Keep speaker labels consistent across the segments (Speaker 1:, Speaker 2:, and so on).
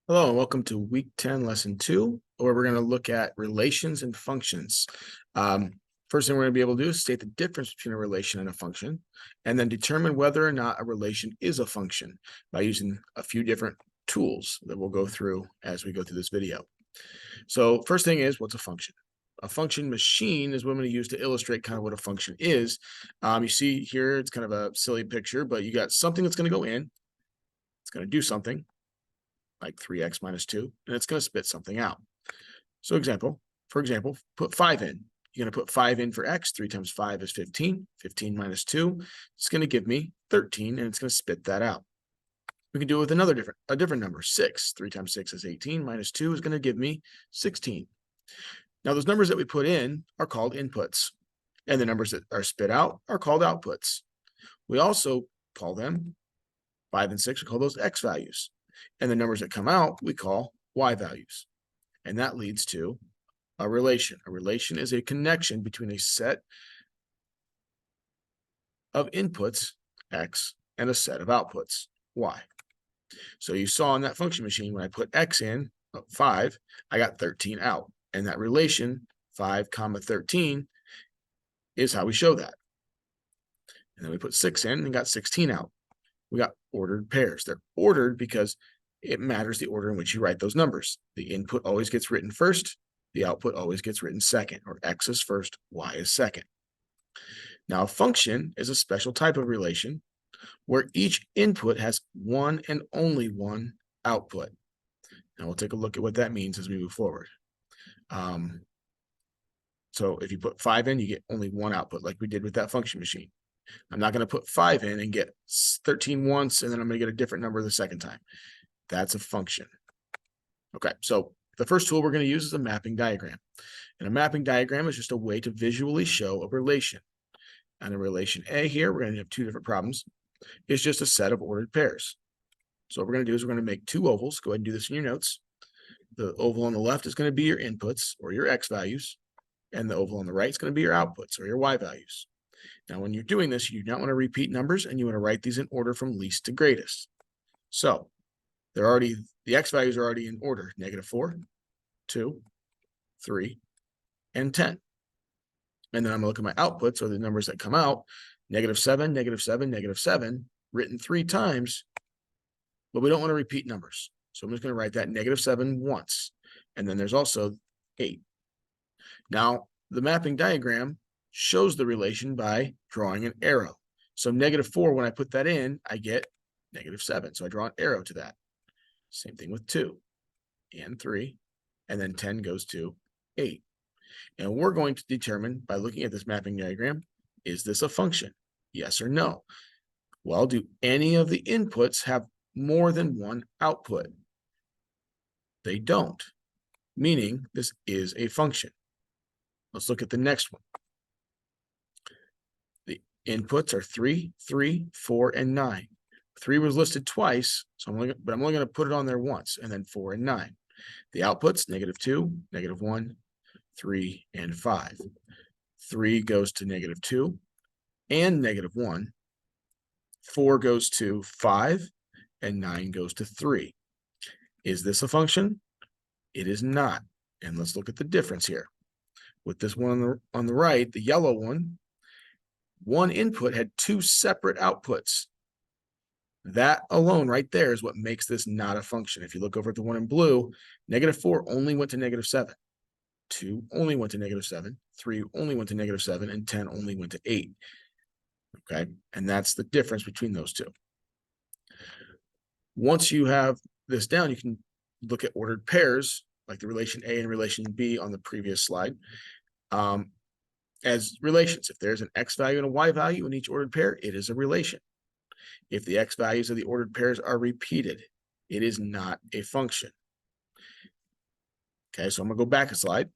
Speaker 1: Hello, and welcome to week 10, lesson 2, where we're going to look at relations and functions. Um, First thing we're going to be able to do is state the difference between a relation and a function, and then determine whether or not a relation is a function by using a few different tools that we'll go through as we go through this video. So first thing is, what's a function? A function machine is what I'm going to use to illustrate kind of what a function is. You see here, it's kind of a silly picture, but you got something that's going to go in, it's going to do something, like 3x minus 2, and it's going to spit something out. So for example, put 5 in. You're going to put 5 in for x. 3 times 5 is 15. 15 minus 2 is going to give me 13, and it's going to spit that out. We can do it with a different number, 6. 3 times 6 is 18. Minus 2 is going to give me 16. Now, those numbers that we put in are called inputs, and the numbers that are spit out are called outputs. We also call them 5 and 6, we call those x values. And the numbers that come out, we call y values. And that leads to a relation. A relation is a connection between a set of inputs, x, and a set of outputs, y. So you saw in that function machine, when I put x in, 5, I got 13 out. And that relation, 5 comma 13, is how we show that. And then we put 6 in and got 16 out. We got ordered pairs. They're ordered because it matters the order in which you write those numbers. The input always gets written first. The output always gets written second, or x is first, y is second. Now, a function is a special type of relation where each input has one and only one output. Now, we'll take a look at what that means as we move forward. So if you put 5 in, you get only one output, like we did with that function machine. I'm not going to put 5 in and get 13 once, and then I'm going to get a different number the second time. That's a function. Okay, so the first tool we're going to use is a mapping diagram. And a mapping diagram is just a way to visually show a relation. And a relation A here, we're going to have two different problems. It's just a set of ordered pairs. So what we're going to do is we're going to make two ovals. Go ahead and do this in your notes. The oval on the left is going to be your inputs, or your x values. And the oval on the right is going to be your outputs, or your y values. Now, when you're doing this, you do not want to repeat numbers, and you want to write these in order from least to greatest. So the x values are already in order: -4, 2, 3, and 10. And then I'm going to look at my outputs, or the numbers that come out: -7, -7, -7, written 3 times, but we don't want to repeat numbers. So I'm just going to write that -7 once. And then there's also 8. Now, the mapping diagram shows the relation by drawing an arrow. So -4, when I put that in, I get -7. So I draw an arrow to that. Same thing with 2 and 3, and then 10 goes to 8. And we're going to determine by looking at this mapping diagram, is this a function? Yes or no? Well, do any of the inputs have more than one output? They don't, meaning this is a function. Let's look at the next one. The inputs are 3, 3, 4, and 9. 3 was listed twice, so I'm only going to put it on there once, and then 4 and 9. The outputs, -2, -1, 3, and 5. 3 goes to -2 and -1. 4 goes to 5, and 9 goes to 3. Is this a function? It is not. And let's look at the difference here. With this one on the right, the yellow one input had 2 separate outputs. That alone right there is what makes this not a function. If you look over at the one in blue, -4 only went to -7. 2 only went to -7. 3 only went to -7. And 10 only went to 8. Okay, and that's the difference between those two. Once you have this down, you can look at ordered pairs, like the relation A and relation B on the previous slide, as relations. If there's an x value and a y value in each ordered pair, it is a relation. If the x values of the ordered pairs are repeated, it is not a function. Okay, so I'm going to go back a slide.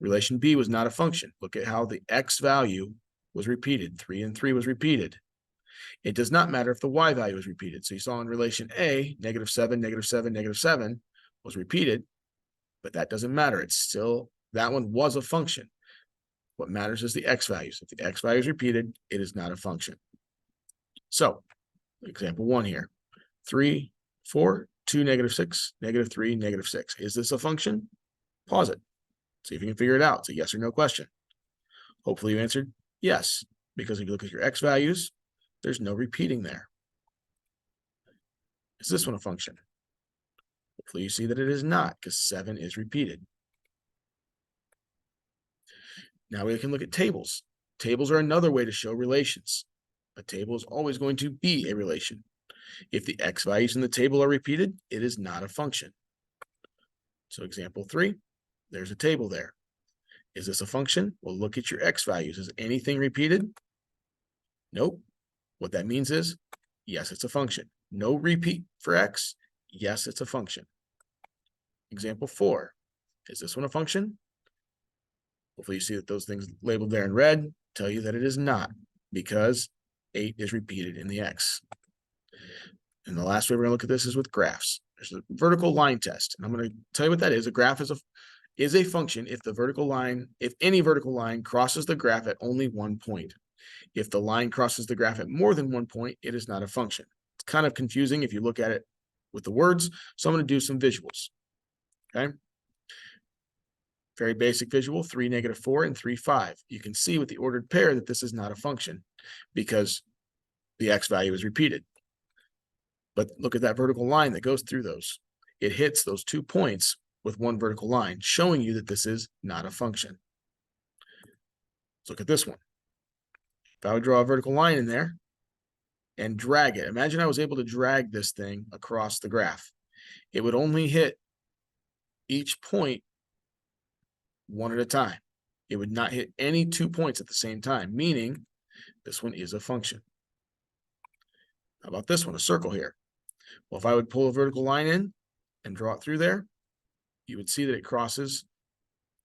Speaker 1: Relation B was not a function. Look at how the x value was repeated. 3 and 3 was repeated. It does not matter if the y value is repeated. So you saw in relation A, -7, -7, -7 was repeated, but that doesn't matter. It's still, that one was a function. What matters is the x values. If the x value is repeated, it is not a function. So, example 1 here, 3, 4, 2, -6, -3, -6. Is this a function? Pause it. See if you can figure it out. It's a yes or no question. Hopefully you answered yes, because if you look at your x values, there's no repeating there. Is this one a function? Hopefully you see that it is not, because 7 is repeated. Now we can look at tables. Tables are another way to show relations. A table is always going to be a relation. If the x values in the table are repeated, it is not a function. So example 3, there's a table there. Is this a function? Well, look at your x values. Is anything repeated? Nope. What that means is, yes, it's a function. No repeat for x. Yes, it's a function. Example 4, is this one a function? Hopefully you see that those things labeled there in red tell you that it is not, because 8 is repeated in the x. And the last way we're going to look at this is with graphs. There's a vertical line test. And I'm going to tell you what that is. A graph is a function if any vertical line crosses the graph at only one point. If the line crosses the graph at more than one point, it is not a function. It's kind of confusing if you look at it with the words, so I'm going to do some visuals. Okay. Very basic visual, 3, -4, and 3, 5. You can see with the ordered pair that this is not a function because the x value is repeated. But look at that vertical line that goes through those. It hits those 2 points with one vertical line, showing you that this is not a function. Let's look at this one. If I would draw a vertical line in there and drag it, imagine I was able to drag this thing across the graph. It would only hit each point one at a time. It would not hit any 2 points at the same time, meaning this one is a function. How about this one, a circle here? Well, if I would pull a vertical line in and draw it through there, you would see that it crosses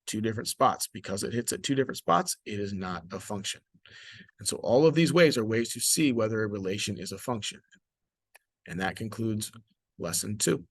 Speaker 1: 2 different spots. Because it hits at 2 different spots, it is not a function. And so all of these ways are ways to see whether a relation is a function. And that concludes lesson 2.